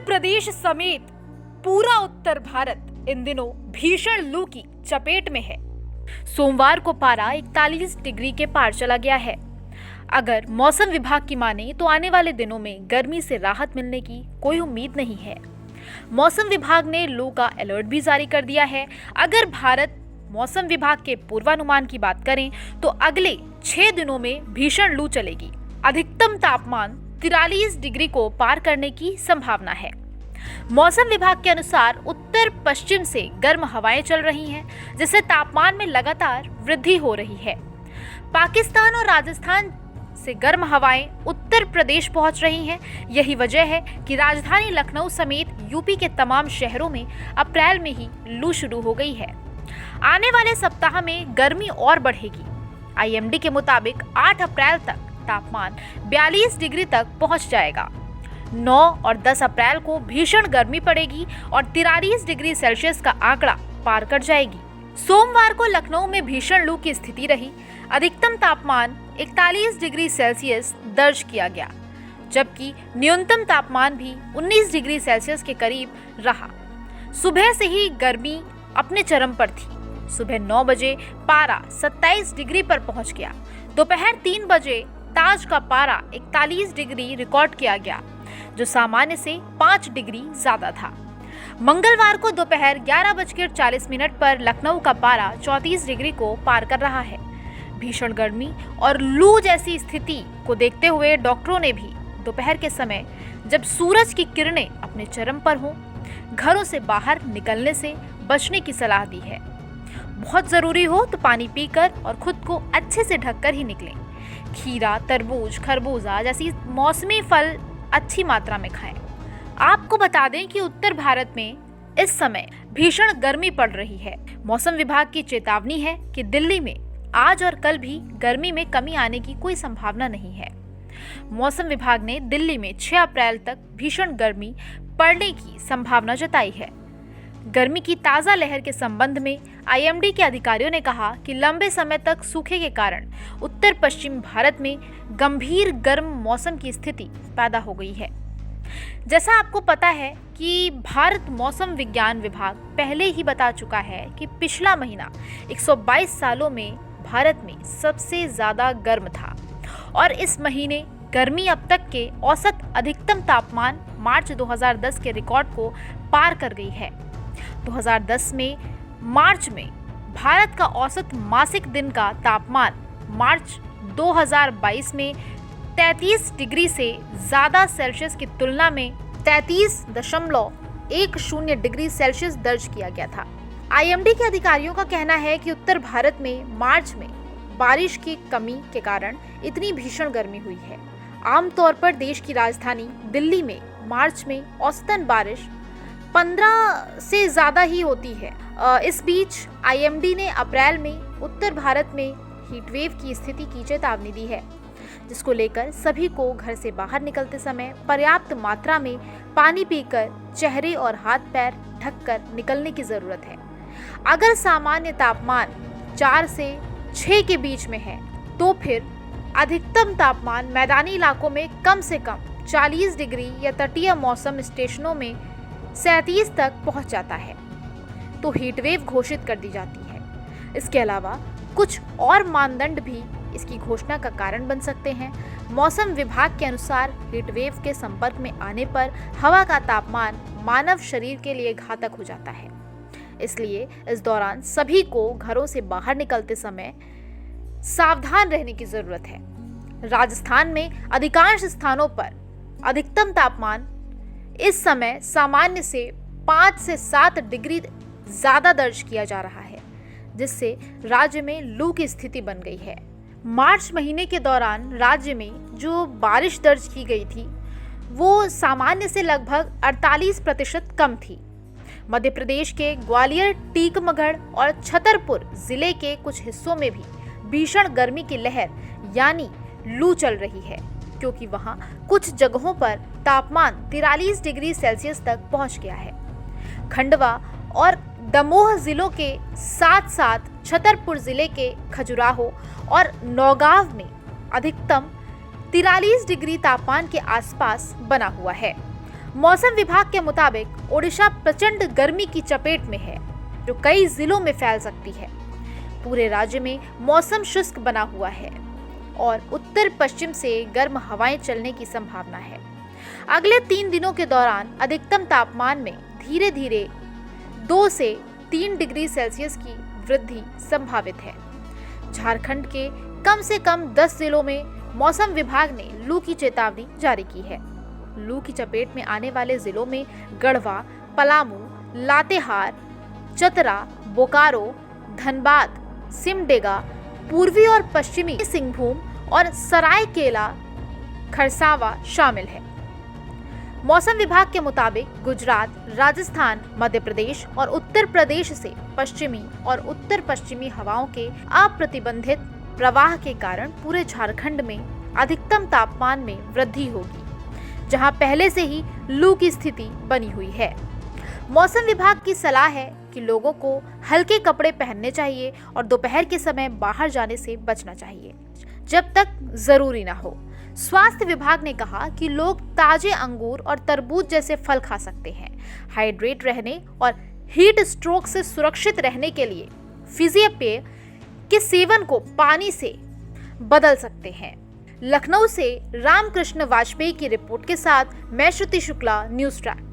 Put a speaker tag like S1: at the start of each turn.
S1: प्रदेश समेत पूरा उत्तर भारत इन दिनों भीषण लू की चपेट में है। सोमवार को पारा 41 डिग्री के पार चला गया है। अगर मौसम विभाग की माने तो आने वाले दिनों में गर्मी से राहत मिलने की कोई उम्मीद नहीं है। मौसम विभाग ने लू का अलर्ट भी जारी कर दिया है। अगर भारत मौसम विभाग के पूर्वानुमान की बात करें तो अगले 6 दिनों में भीषण लू चलेगी। अधिकतम तापमान 43 डिग्री को पार करने की संभावना है। मौसम विभाग के अनुसार उत्तर पश्चिम से गर्म हवाएं चल रही हैं, जिससे तापमान में लगातार वृद्धि हो रही है। पाकिस्तान और राजस्थान से गर्म हवाएं उत्तर प्रदेश पहुंच रही हैं। यही वजह है कि राजधानी लखनऊ समेत यूपी के तमाम शहरों में अप्रैल में ही लू शुरू हो गई है। आने वाले सप्ताह में गर्मी और बढ़ेगी। आईएमडी के मुताबिक 8 अप्रैल तक तापमान 42 डिग्री तक पहुंच जाएगा। 9 और 10 अप्रैल को भीषण गर्मी पड़ेगी और 43 डिग्री सेल्सियस का आंकड़ा पार कर जाएगी। सोमवार को लखनऊ में भीषण लू की स्थिति रही। अधिकतम तापमान 41 डिग्री सेल्सियस दर्ज किया गया, जबकि न्यूनतम तापमान भी 19 डिग्री सेल्सियस के करीब रहा। सुबह से ही गर्मी अपने चरम पर थी। सुबह 9 बजे पारा 27 डिग्री पर पहुंच गया। दोपहर 3 बजे ताज का पारा 41 डिग्री रिकॉर्ड किया गया, जो सामान्य से 5 डिग्री ज्यादा था। मंगलवार को दोपहर 11:40 पर लखनऊ का पारा 34 डिग्री को पार कर रहा है। भीषण गर्मी और लू जैसी स्थिति को देखते हुए डॉक्टरों ने भी दोपहर के समय, जब सूरज की किरणें अपने चरम पर हों, घरों से बाहर निकलने से बचने की सलाह दी है। बहुत जरूरी हो तो पानी पीकर और खुद को अच्छे से ढककर ही निकलें। खीरा, तरबूज, खरबूजा जैसी मौसमी फल अच्छी मात्रा में खाएं। आपको बता दें कि उत्तर भारत में इस समय भीषण गर्मी पड़ रही है। मौसम विभाग की चेतावनी है कि दिल्ली में आज और कल भी गर्मी में कमी आने की कोई संभावना नहीं है। मौसम विभाग ने दिल्ली में 6 अप्रैल तक भीषण गर्मी पड़ने की संभावना जताई है। गर्मी की ताज़ा लहर के संबंध में आईएमडी के अधिकारियों ने कहा कि लंबे समय तक सूखे के कारण उत्तर पश्चिम भारत में गंभीर गर्म मौसम की स्थिति पैदा हो गई है। जैसा आपको पता है कि भारत मौसम विज्ञान विभाग पहले ही बता चुका है कि पिछला महीना 122 सालों में भारत में सबसे ज़्यादा गर्म था और इस महीने गर्मी अब तक के औसत अधिकतम तापमान मार्च 2010 के रिकॉर्ड को पार कर गई है। 2010 में मार्च में भारत का औसत मासिक दिन का तापमान मार्च 2022 में 33 डिग्री से ज़्यादा सेल्सियस की तुलना में 33.10 डिग्री सेल्सियस दर्ज किया गया था। आईएमडी के अधिकारियों का कहना है कि उत्तर भारत में मार्च में बारिश की कमी के कारण इतनी भीषण गर्मी हुई है। आमतौर पर देश की राजधानी दिल्ली में मार्च में औसतन बारिश 15 से ज़्यादा ही होती है। इस बीच आईएमडी ने अप्रैल में उत्तर भारत में हीटवेव की स्थिति की चेतावनी दी है, जिसको लेकर सभी को घर से बाहर निकलते समय पर्याप्त मात्रा में पानी पीकर चेहरे और हाथ पैर ढककर निकलने की ज़रूरत है। अगर सामान्य तापमान 4 से 6 के बीच में है तो फिर अधिकतम तापमान मैदानी इलाकों में कम से कम 40 डिग्री या तटीय मौसम स्टेशनों में 37 तक पहुंच जाता है तो हीटवेव घोषित कर दी जाती है। इसके अलावा कुछ और मानदंड भी इसकी घोषणा का कारण बन सकते हैं। मौसम विभाग के अनुसार हीटवेव के संपर्क में आने पर हवा का तापमान मानव शरीर के लिए घातक हो जाता है। इसलिए इस दौरान सभी को घरों से बाहर निकलते समय सावधान रहने की जरूरत है। राजस्थान में अधिकांश स्थानों पर अधिकतम तापमान इस समय सामान्य से 5 से 7 डिग्री ज़्यादा दर्ज किया जा रहा है, जिससे राज्य में लू की स्थिति बन गई है। मार्च महीने के दौरान राज्य में जो बारिश दर्ज की गई थी वो सामान्य से लगभग 48% कम थी। मध्य प्रदेश के ग्वालियर, टीकमगढ़ और छतरपुर जिले के कुछ हिस्सों में भी भीषण गर्मी की लहर यानी लू चल रही है, क्योंकि वहां कुछ जगहों पर तापमान 43 डिग्री सेल्सियस तक पहुंच गया है। खंडवा और दमोह जिलों के साथ साथ छतरपुर जिले के खजुराहो और नौगांव में अधिकतम 43 डिग्री तापमान के आसपास बना हुआ है। मौसम विभाग के मुताबिक ओडिशा प्रचंड गर्मी की चपेट में है, जो कई जिलों में फैल सकती है। पूरे राज्य में मौसम शुष्क बना हुआ है और उत्तर पश्चिम से गर्म हवाएं चलने की संभावना है। अगले 3 दिनों के दौरान अधिकतम तापमान में धीरे धीरे 2 से 3 डिग्री सेल्सियस की वृद्धि संभावित है। झारखंड के कम से कम 10 जिलों में मौसम विभाग ने लू की चेतावनी जारी की है। लू की चपेट में आने वाले जिलों में गढ़वा, पलामू, लातेहार, चतरा, बोकारो, धनबाद, सिमडेगा, पूर्वी और पश्चिमी सिंहभूम और सरायकेला खरसावा शामिल है। मौसम विभाग के मुताबिक गुजरात, राजस्थान, मध्य प्रदेश और उत्तर प्रदेश से पश्चिमी और उत्तर पश्चिमी हवाओं के अप्रतिबंधित प्रवाह के कारण पूरे झारखंड में अधिकतम तापमान में वृद्धि होगी, जहां पहले से ही लू की स्थिति बनी हुई है। मौसम विभाग की सलाह है कि लोगों को हल्के कपड़े पहनने चाहिए और दोपहर के समय बाहर जाने से बचना चाहिए, जब तक जरूरी ना हो। स्वास्थ्य विभाग ने कहा कि लोग ताजे अंगूर और तरबूज जैसे फल खा सकते हैं। हाइड्रेट रहने और हीट स्ट्रोक से सुरक्षित रहने के लिए फिजिया पेय के सेवन को पानी से बदल सकते हैं। लखनऊ से रामकृष्ण वाजपेयी की रिपोर्ट के साथ मैं श्रुति शुक्ला, न्यूज़ ट्रैक।